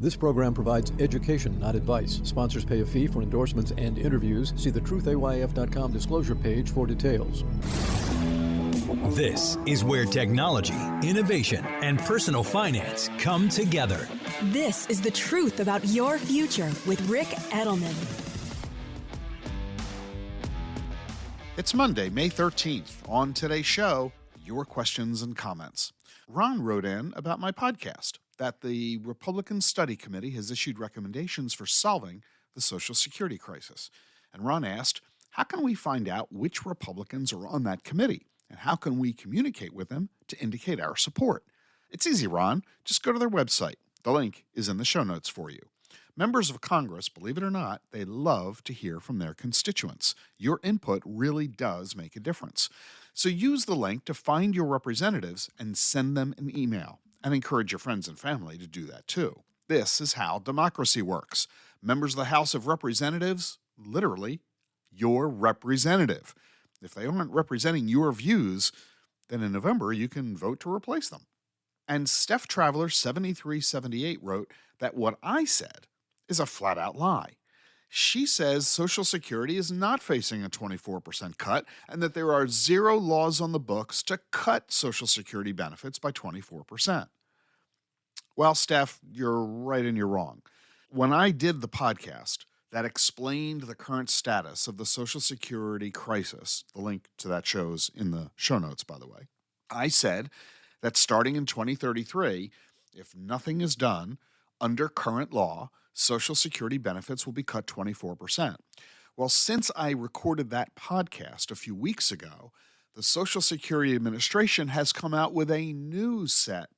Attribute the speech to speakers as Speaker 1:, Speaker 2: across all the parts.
Speaker 1: This program provides education, not advice. Sponsors pay a fee for endorsements and interviews. See the truthayf.com disclosure page for details.
Speaker 2: This is where technology, innovation, and personal finance come together.
Speaker 3: This is the truth about your future with Rick Edelman.
Speaker 4: It's Monday, May 13th. On today's show, your questions and comments. Ron wrote in about my podcast that the Republican Study Committee has issued recommendations for solving the Social Security crisis. And Ron asked, how can we find out which Republicans are on that committee? And how can we communicate with them to indicate our support? It's easy, Ron. Just go to their website. The link is in the show notes for you. Members of Congress, believe it or not, they love to hear from their constituents. Your input really does make a difference. So use the link to find your representatives and send them an email. And encourage your friends and family to do that too. This is how democracy works. Members of the House of Representatives, literally, your representative. If they aren't representing your views, then in November you can vote to replace them. And Steph Traveler 7378 wrote that what I said is a flat-out lie. She says Social Security is not facing a 24% cut and that there are zero laws on the books to cut Social Security benefits by 24%. Well, Steph, you're right and you're wrong. When I did the podcast that explained the current status of the Social Security crisis, the link to that show's in the show notes, by the way, I said that starting in 2033, if nothing is done under current law, Social Security benefits will be cut 24%. Well, since I recorded that podcast a few weeks ago, the Social Security Administration has come out with a new set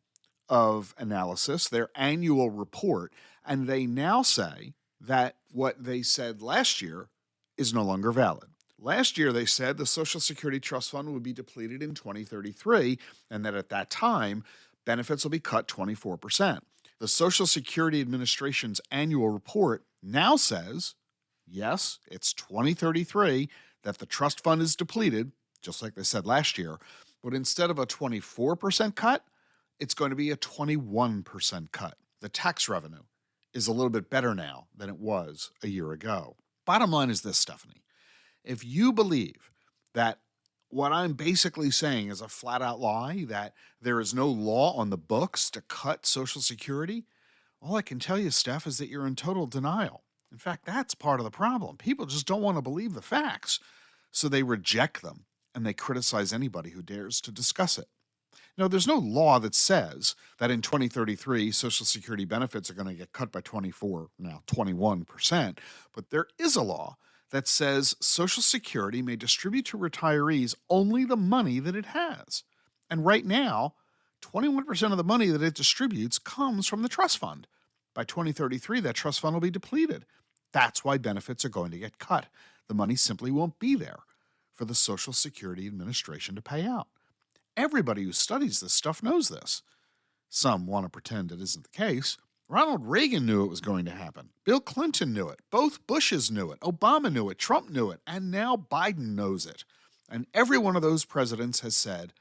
Speaker 4: of analysis, their annual report, and they now say that what they said last year is no longer valid. Last year, they said the Social Security Trust Fund would be depleted in 2033, and that at that time, benefits will be cut 24%. The Social Security Administration's annual report now says, yes, it's 2033 that the trust fund is depleted, just like they said last year, but instead of a 24% cut, it's going to be a 21% cut. The tax revenue is a little bit better now than it was a year ago. Bottom line is this, Stephanie. If you believe that what I'm basically saying is a flat-out lie, that there is no law on the books to cut Social Security, all I can tell you, Steph, is that you're in total denial. In fact, that's part of the problem. People just don't want to believe the facts, so they reject them, and they criticize anybody who dares to discuss it. Now, there's no law that says that in 2033, Social Security benefits are going to get cut by 21%, but there is a law that says Social Security may distribute to retirees only the money that it has. And right now, 21% of the money that it distributes comes from the trust fund. By 2033, that trust fund will be depleted. That's why benefits are going to get cut. The money simply won't be there for the Social Security Administration to pay out. Everybody who studies this stuff knows this. Some want to pretend it isn't the case. Ronald Reagan knew it was going to happen. Bill Clinton knew it. Both Bushes knew it. Obama knew it. Trump knew it. And now Biden knows it. And every one of those presidents has said,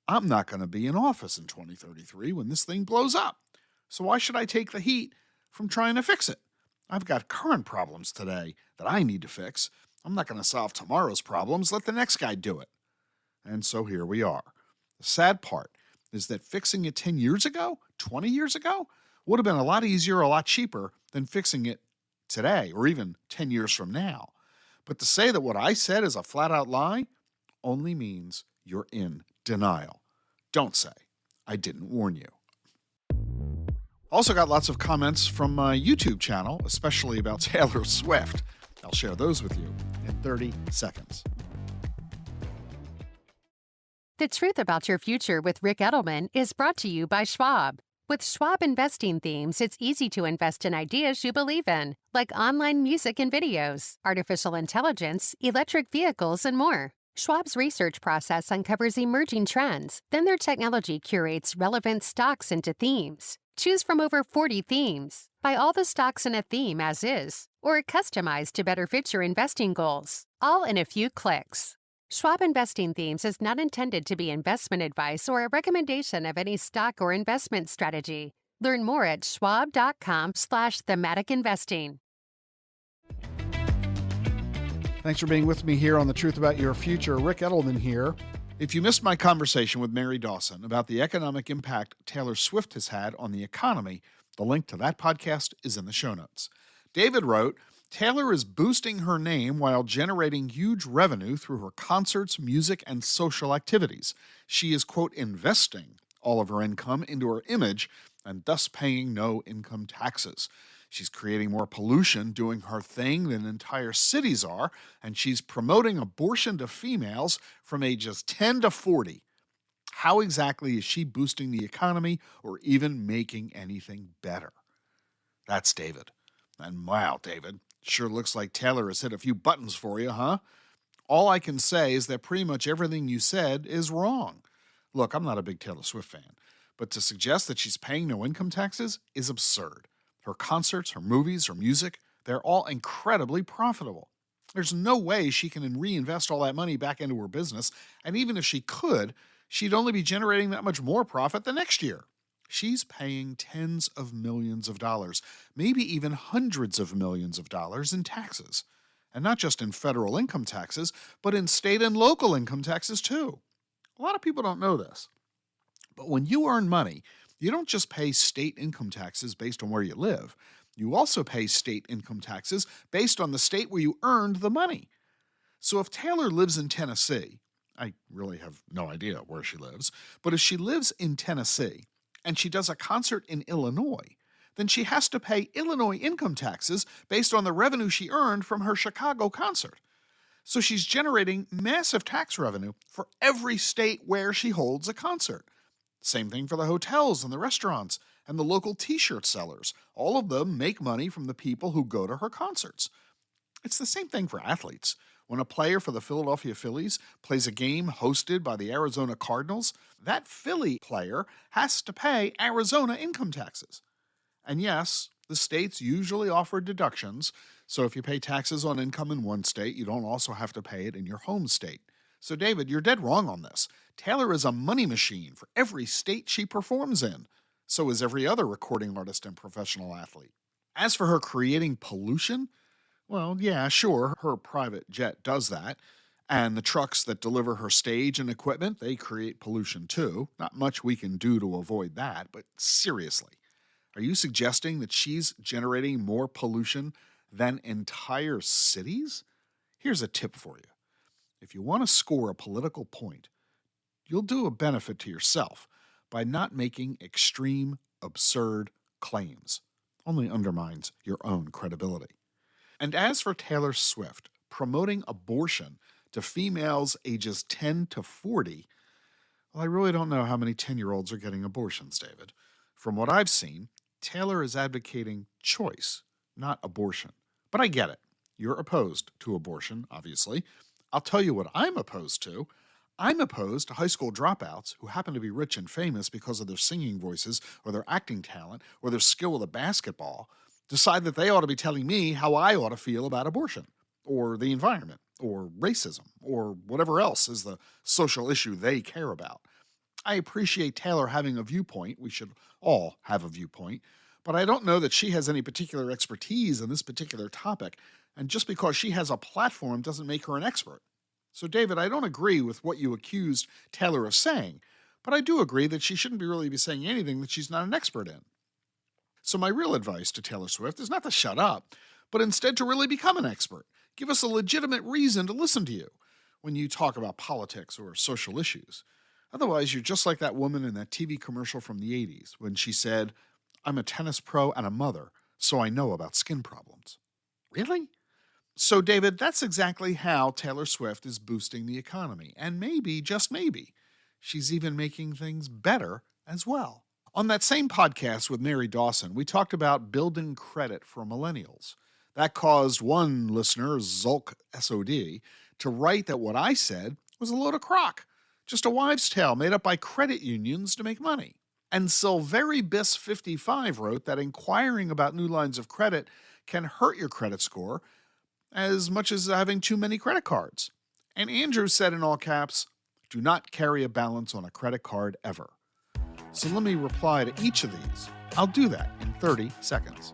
Speaker 4: I'm not going to be in office in 2033 when this thing blows up. So why should I take the heat from trying to fix it? I've got current problems today that I need to fix. I'm not going to solve tomorrow's problems. Let the next guy do it. And so here we are. The sad part is that fixing it 10 years ago, 20 years ago, would have been a lot easier, a lot cheaper than fixing it today or even 10 years from now. But to say that what I said is a flat-out lie only means you're in denial. Don't say, I didn't warn you. Also got lots of comments from my YouTube channel, especially about Taylor Swift. I'll share those with you in 30 seconds.
Speaker 5: The Truth About Your Future with Rick Edelman is brought to you by Schwab. With Schwab investing themes, it's easy to invest in ideas you believe in, like online music and videos, artificial intelligence, electric vehicles, and more. Schwab's research process uncovers emerging trends. Then their technology curates relevant stocks into themes. Choose from over 40 themes. Buy all the stocks in a theme as is, or customized to better fit your investing goals, all in a few clicks. Schwab Investing Themes is not intended to be investment advice or a recommendation of any stock or investment strategy. Learn more at schwab.com/thematic investing.
Speaker 4: Thanks for being with me here on The Truth About Your Future. Rick Edelman here. If you missed my conversation with Mary Dawson about the economic impact Taylor Swift has had on the economy, the link to that podcast is in the show notes. David wrote, Taylor is boosting her name while generating huge revenue through her concerts, music, and social activities. She is, quote, investing all of her income into her image and thus paying no income taxes. She's creating more pollution doing her thing than entire cities are, and she's promoting abortion to females from ages 10 to 40. How exactly is she boosting the economy or even making anything better? That's David. And wow, David, sure looks like Taylor has hit a few buttons for you, huh? All I can say is that pretty much everything you said is wrong. Look, I'm not a big Taylor Swift fan, but to suggest that she's paying no income taxes is absurd. Her concerts, her movies, her music, they're all incredibly profitable. There's no way she can reinvest all that money back into her business, and even if she could, she'd only be generating that much more profit the next year. She's paying tens of millions of dollars, maybe even hundreds of millions of dollars in taxes. And not just in federal income taxes, but in state and local income taxes too. A lot of people don't know this. But when you earn money, you don't just pay state income taxes based on where you live. You also pay state income taxes based on the state where you earned the money. So if Taylor lives in Tennessee, I really have no idea where she lives, but if she lives in Tennessee and she does a concert in Illinois, then she has to pay Illinois income taxes based on the revenue she earned from her Chicago concert. So she's generating massive tax revenue for every state where she holds a concert. Same thing for the hotels and the restaurants and the local t-shirt sellers. All of them make money from the people who go to her concerts. It's the same thing for athletes. When a player for the Philadelphia Phillies plays a game hosted by the Arizona Cardinals, that Philly player has to pay Arizona income taxes. And yes, the states usually offer deductions, so if you pay taxes on income in one state, you don't also have to pay it in your home state. So David, you're dead wrong on this. Taylor is a money machine for every state she performs in. So is every other recording artist and professional athlete. As for her creating pollution, well, yeah, sure, her private jet does that. And the trucks that deliver her stage and equipment, they create pollution too. Not much we can do to avoid that, but seriously, are you suggesting that she's generating more pollution than entire cities? Here's a tip for you. If you want to score a political point, you'll do a benefit to yourself by not making extreme, absurd claims. Only undermines your own credibility. And as for Taylor Swift promoting abortion to females ages 10 to 40, well, I really don't know how many 10-year-olds are getting abortions, David. From what I've seen, Taylor is advocating choice, not abortion. But I get it. You're opposed to abortion, obviously. I'll tell you what I'm opposed to. I'm opposed to high school dropouts who happen to be rich and famous because of their singing voices or their acting talent or their skill with a basketball decide that they ought to be telling me how I ought to feel about abortion or the environment or racism or whatever else is the social issue they care about. I appreciate Taylor having a viewpoint. We should all have a viewpoint. But I don't know that she has any particular expertise in this particular topic. And just because she has a platform doesn't make her an expert. So, David, I don't agree with what you accused Taylor of saying, but I do agree that she shouldn't really be saying anything that she's not an expert in. So my real advice to Taylor Swift is not to shut up, but instead to really become an expert. Give us a legitimate reason to listen to you when you talk about politics or social issues. Otherwise, you're just like that woman in that TV commercial from the 80s when she said, "I'm a tennis pro and a mother, so I know about skin problems." Really? So, David, that's exactly how Taylor Swift is boosting the economy. And maybe, just maybe, she's even making things better as well. On that same podcast with Mary Dawson, we talked about building credit for millennials. That caused one listener, Zulk SOD, to write that what I said was a load of crock, just a wives' tale made up by credit unions to make money. And Silveri-Bis55 wrote that inquiring about new lines of credit can hurt your credit score as much as having too many credit cards. And Andrew said in all caps, "Do not carry a balance on a credit card ever." So let me reply to each of these I'll do that in 30 seconds.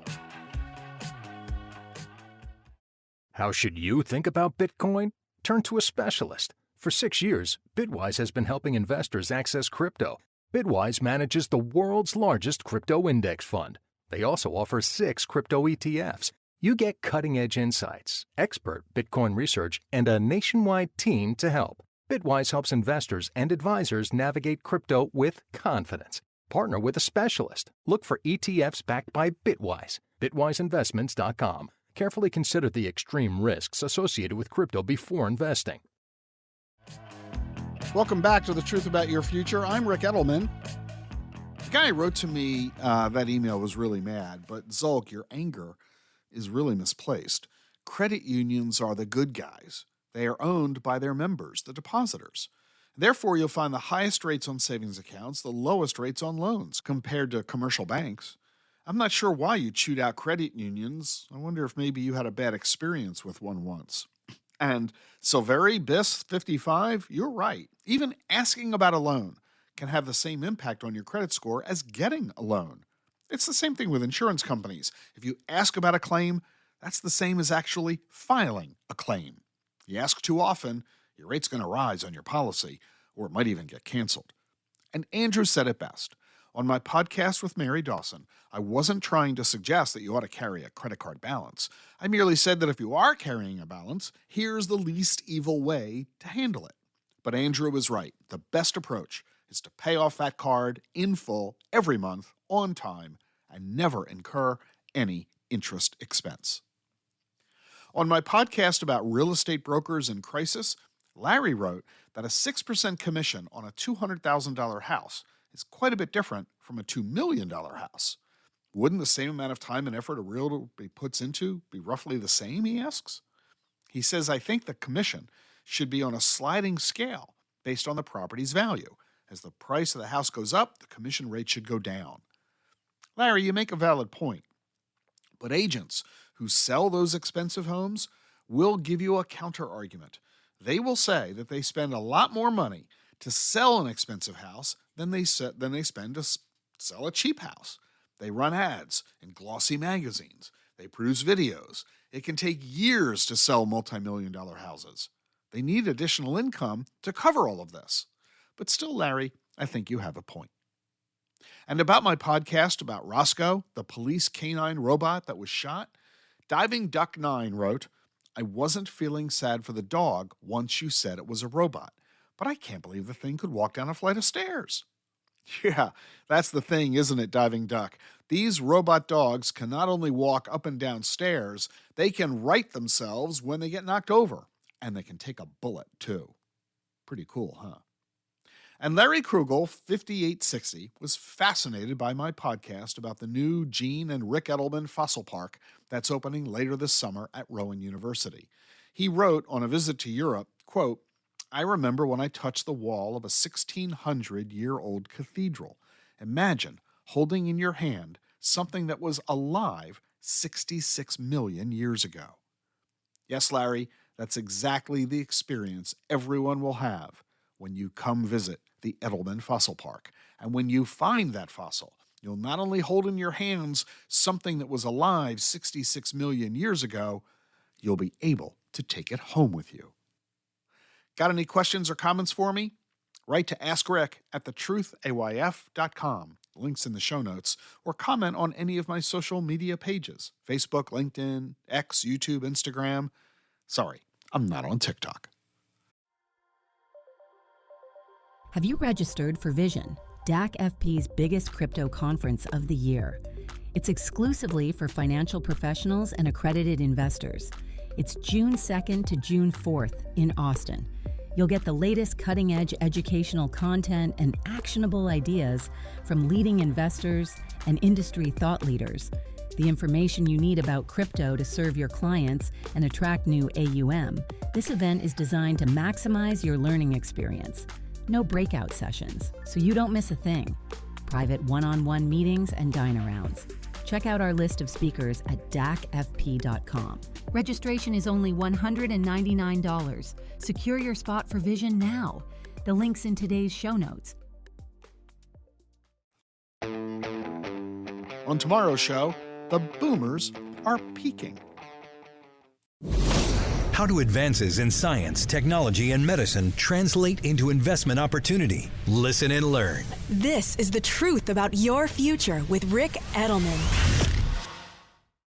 Speaker 6: How should you think about Bitcoin? Turn to a specialist. For 6 years, Bitwise has been helping investors access crypto. Bitwise manages the world's largest crypto index fund. They also offer 6 crypto ETFs. You get cutting-edge insights, expert Bitcoin research, and a nationwide team to help. Bitwise helps investors and advisors navigate crypto with confidence. Partner with a specialist. Look for ETFs backed by Bitwise. BitwiseInvestments.com. Carefully consider the extreme risks associated with crypto before investing.
Speaker 4: Welcome back to The Truth About Your Future. I'm Rick Edelman. The guy who wrote to me that email was really mad, but Zulk, your anger is really misplaced. Credit unions are the good guys. They are owned by their members, the depositors. Therefore, you'll find the highest rates on savings accounts, the lowest rates on loans compared to commercial banks. I'm not sure why you chewed out credit unions. I wonder if maybe you had a bad experience with one once. And Silveri, Biss, 55, you're right. Even asking about a loan can have the same impact on your credit score as getting a loan. It's the same thing with insurance companies. If you ask about a claim, that's the same as actually filing a claim. You ask too often, your rate's going to rise on your policy, or it might even get canceled. And Andrew said it best. On my podcast with Mary Dawson, I wasn't trying to suggest that you ought to carry a credit card balance. I merely said that if you are carrying a balance, here's the least evil way to handle it. But Andrew was right. The best approach is to pay off that card in full every month on time and never incur any interest expense. On my podcast about real estate brokers in crisis, Larry wrote that a 6% commission on a $200,000 house is quite a bit different from a $2 million house. Wouldn't the same amount of time and effort a realtor puts into be roughly the same, he asks? He says, I think the commission should be on a sliding scale based on the property's value. As the price of the house goes up, the commission rate should go down. Larry, you make a valid point. But agents who sell those expensive homes will give you a counter-argument. They will say that they spend a lot more money to sell an expensive house than they spend to sell a cheap house. They run ads in glossy magazines. They produce videos. It can take years to sell multi-million-dollar houses. They need additional income to cover all of this. But still, Larry, I think you have a point. And about my podcast about Roscoe, the police canine robot that was shot, Diving Duck 9 wrote, I wasn't feeling sad for the dog once you said it was a robot, but I can't believe the thing could walk down a flight of stairs. Yeah, that's the thing, isn't it, Diving Duck? These robot dogs can not only walk up and down stairs, they can right themselves when they get knocked over, and they can take a bullet, too. Pretty cool, huh? And Larry Krugel, 5860, was fascinated by my podcast about the new Gene and Rick Edelman Fossil Park that's opening later this summer at Rowan University. He wrote on a visit to Europe, quote, I remember when I touched the wall of a 1,600-year-old cathedral. Imagine holding in your hand something that was alive 66 million years ago. Yes, Larry, that's exactly the experience everyone will have when you come visit the Edelman Fossil Park. And when you find that fossil, you'll not only hold in your hands something that was alive 66 million years ago, you'll be able to take it home with you. Got any questions or comments for me? Write to askrick@thetruthayf.com. Links in the show notes, or comment on any of my social media pages, Facebook, LinkedIn, X, YouTube, Instagram. Sorry, I'm not on TikTok.
Speaker 7: Have you registered for Vision, DAC FP's biggest crypto conference of the year? It's exclusively for financial professionals and accredited investors. It's June 2nd to June 4th in Austin. You'll get the latest cutting-edge educational content and actionable ideas from leading investors and industry thought leaders. The information you need about crypto to serve your clients and attract new AUM. This event is designed to maximize your learning experience. No breakout sessions, so you don't miss a thing. Private one-on-one meetings and dine-arounds. Check out our list of speakers at dacfp.com. Registration is only $199. Secure your spot for Vision now. The link's in today's show notes.
Speaker 4: On tomorrow's show, the boomers are peaking.
Speaker 2: How do advances in science, technology, and medicine translate into investment opportunity? Listen and learn.
Speaker 3: This is The Truth About Your Future with Rick Edelman.